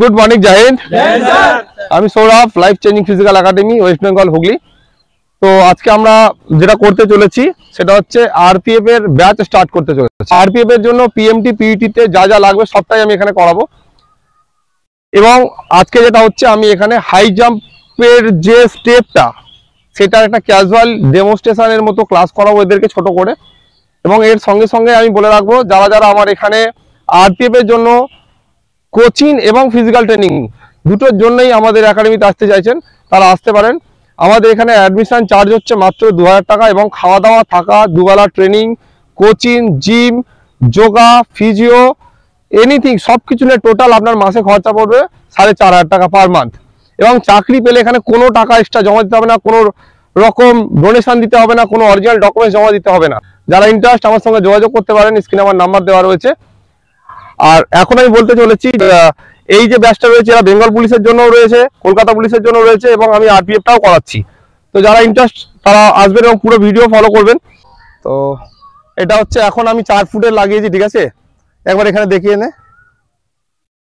Good morning जय हिंद। আমি Sourav life changing physical academy West Bengal Hooghly. তো আজকে আমরা যেটা করতে চলেছি সেটা হচ্ছে আরপিএফ এর ব্যাচ স্টার্ট করতে চলেছি। আরপিএফ এর জন্য পিএমটি পিইটি তে যা যা লাগবে সবটাই আমি এখানে করাবো। এবং আজকে যেটা হচ্ছে আমি এখানে হাই জাম্পের যে স্টেপটা সেটা একটা ক্যাজুয়াল ডেমনস্ট্রেশনের মতো ক্লাস করাবো এদেরকে ছোট করে। এবং এর সঙ্গে সঙ্গে আমি বলে রাখবো যারা যারা আমার এখানে আরপিএফ এর জন্য কোচিং এবং ফিজিক্যাল ট্রেনিং দুটোর জন্যই আমাদের একাডেমিতে আসতে চাইছেন তারা আসতে পারেন। আমাদের এখানে অ্যাডমিশন চার্জ হচ্ছে মাত্র 2000 টাকা এবং খাওয়া দাওয়া থাকা দুবেলা training coaching gym yoga physio anything সব কিছু নিয়ে টোটাল আপনার মাসে খরচা পড়বে 4500 টাকা পার মান্থ। এবং চাকরি পেলে এখানে কোনো টাকা এক্সট্রা জমা দিতে হবে না, কোনো রকম ডোনেশন দিতে হবে না, কোনো অরিজিনাল ডকুমেন্টস জমা দিতে হবে না। যারা ইন্টারেস্ট আমার সঙ্গে যোগাযোগ করতে পারেন, স্ক্রিনে আমার নাম্বার দেওয়া রয়েছে। আর এখন আমি বলতে চলেছি এই যে ব্যাচটা রয়েছে এরা বেঙ্গল পুলিশের জন্য রয়েছে, কলকাতা পুলিশের জন্য রয়েছে এবং আমি আরপিএফটাও করাচ্ছি। তো যারা ইন্টারেস্ট তারা আসবেন এবং পুরো ভিডিও ফলো করবেন। তো এটা হচ্ছে এখন আমি 4 ফুটের লাগিয়েছি, ঠিক আছে, একবার এখানে দেখিয়ে নে,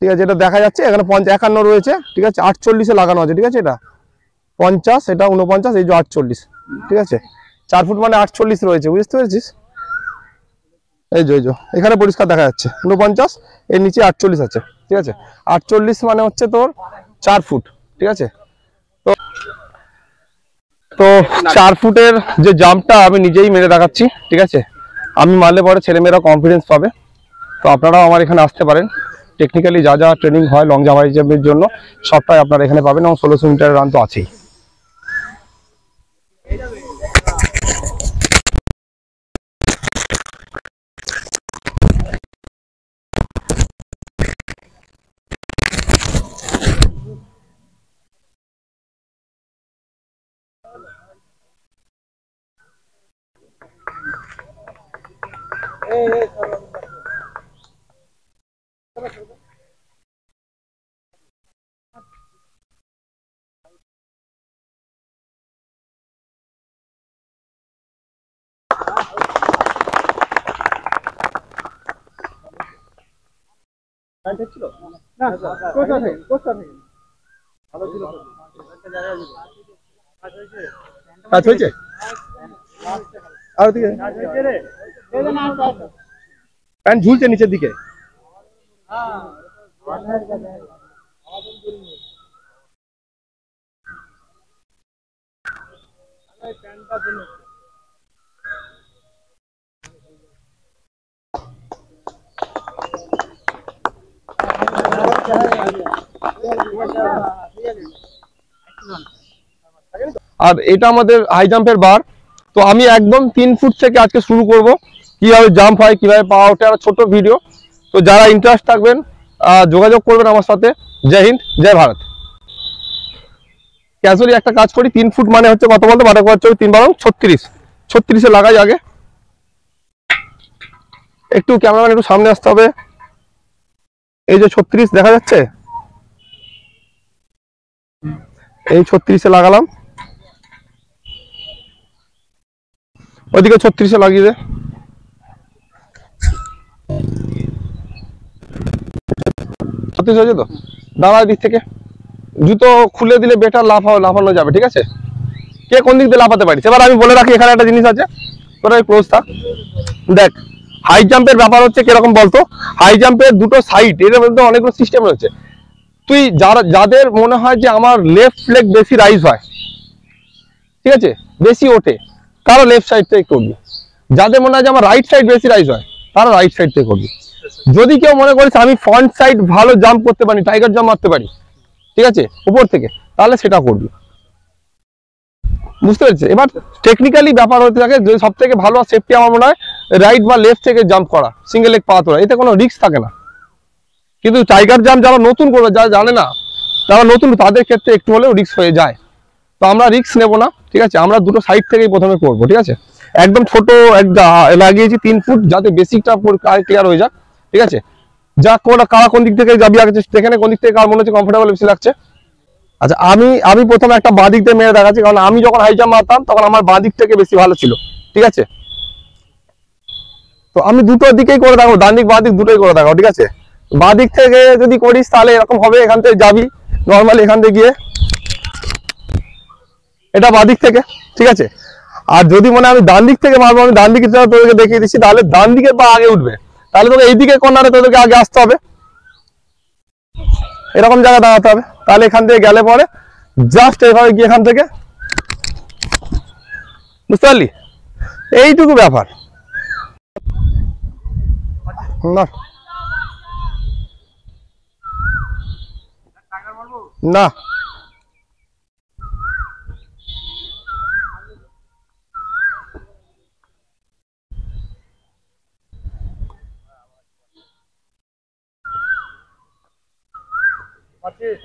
ঠিক আছে, এটা দেখা যাচ্ছে এখানে 51 রয়েছে, ঠিক আছে, 48-এ লাগানো আছে, ঠিক আছে, এটা 50 এটা 49 এই যে 48, ঠিক আছে, 4 ফুট মানে 48 রয়েছে, বুঝতে পেরেছিস? এই যে এখানে পরিষ্কার দেখা যাচ্ছে 49 এর নিচে 48 আছে, ঠিক আছে, 48 মানে হচ্ছে তোর 4 ফুট, ঠিক আছে। তো 4 ফুটের যে জাম্পটা আমি নিজেই মেরে দেখাচ্ছি, ঠিক আছে, আমি মারলে পরে ছেলেমেয়েরা কনফিডেন্স পাবে। তো আপনারাও আমার এখানে আসতে পারেন। টেকনিক্যালি যা যা ট্রেনিং হয় লং জাম্প হাই জাম্পের জন্য সবটাই আপনারা এখানে পাবেন এবং 1600 মিটারের রান তো আছেই। প্যান্ট ঝুলছে নিচের দিকে। আর এটা আমাদের হাই জাম্পের বার। তো আমি একদম 3 ফুট থেকে আজকে শুরু করব, কিভাবে জাম্প হয় কিভাবে পাওয়া ওঠে, আর ছোট ভিডিও। তো যারা ইন্টারেস্ট থাকবেন যোগাযোগ করবেন আমার সাথে। জয় হিন্দ জয় ভারত। ক্যাজুয়ালি একটা কাজ করি, 3 ফুট মানে হচ্ছে কত বলতে বাটা করছে 3 বারং 36, 36-এ লাগাই আগে। একটু ক্যামেরাম্যান একটু সামনে আসতে হবে। এই যে 36 দেখা যাচ্ছে, এই 36-এ লাগালাম, ওইদিকে 36-এ লাগিয়ে দে। 36 হয়েছে তো, দাঁড়ার দিক থেকে জুতো খুলে দিলে বেটার লাফানো যাবে, ঠিক আছে। কে কোন দিক দিয়ে লাফাতে পারিস এবার আমি বলে রাখি। এখানে একটা জিনিস আছে, তোরা ক্লোজ থাক। দেখ হাই জাম্পের ব্যাপার হচ্ছে কিরকম বলতো, হাই জাম্পের দুটো সাইড এর মধ্যে অনেকগুলো সিস্টেম রয়েছে। তুই যাদের মনে হয় যে আমার লেফট লেগ বেশি রাইজ হয়, ঠিক আছে, বেশি ওঠে, তারা লেফট সাইড থেকে করবি। যাদের মনে হয় যে আমার রাইট সাইড বেশি রাইজ হয় তারা রাইট সাইড থেকে করবি। যদি কেউ মনে করিস আমি ফ্রন্ট সাইড ভালো জাম্প করতে পারি, টাইগার জাম্প মারতে পারি, ঠিক আছে, উপর থেকে, তাহলে সেটা করবি, বুঝতে পেরেছিস? এবার টেকনিক্যালি ব্যাপার হতে থাকে যে সব থেকে ভালো সেফটি আমার মনে হয় রাইট বা লেফট থেকে জাম্প করা, সিঙ্গেল লেগ পা তোলা, এতে কোনো রিস্ক থাকে না। কিন্তু টাইগার জাম্প যারা নতুন করবে, যারা জানে না, যারা নতুন, তাদের ক্ষেত্রে একটু হলেও রিস্ক হয়ে যায়। তো আমরা রিস্ক নেব না, ঠিক আছে, আমরা দুটো সাইড থেকেই প্রথমে করবো, ঠিক আছে। একদম ছোট লাগিয়েছি 3 ফুট, যাতে বেসিকটা ক্লিয়ার হয়ে যাক, ঠিক আছে। যা কারা কোন দিক থেকে যাবি আগে সেখানে কোন দিক থেকে কার মনে হচ্ছে কমফোর্টেবল বেশি লাগছে। আচ্ছা আমি প্রথমে একটা বাঁ দিক দিয়ে মেরে দেখাচ্ছি, কারণ আমি যখন হাই জাম্প মারতাম তখন আমার বাঁ দিক থেকে বেশি ভালো ছিল, ঠিক আছে। তো আমি দুটো দিকেই করে দেখাবো, ডান দিক বাঁ দিক দুটোই করে দেখাবো, ঠিক আছে। বাঁ দিক থেকে যদি করিস তাহলে এরকম হবে, এখান থেকে যাবি নর্মালি, এখান থেকে গিয়ে এটা বাঁ দিক থেকে, ঠিক আছে। আর যদি মনে আমি ডান দিক থেকে মারবো, আমি ডান দিকে তোদেরকে দেখিয়ে দিচ্ছি, তাহলে ডান দিকের পা আগে উঠবে, তাহলে তোকে এইদিকে কর্নারে তোদেরকে আগে আসতে হবে, এরকম জায়গায় দাঁড়াতে হবে। তাহলে এখান থেকে গেলে পরে জাস্ট এইভাবে গিয়ে এখান থেকে, বুঝতে পারলি, এইটুকু ব্যাপার না। না পাচ্ছিস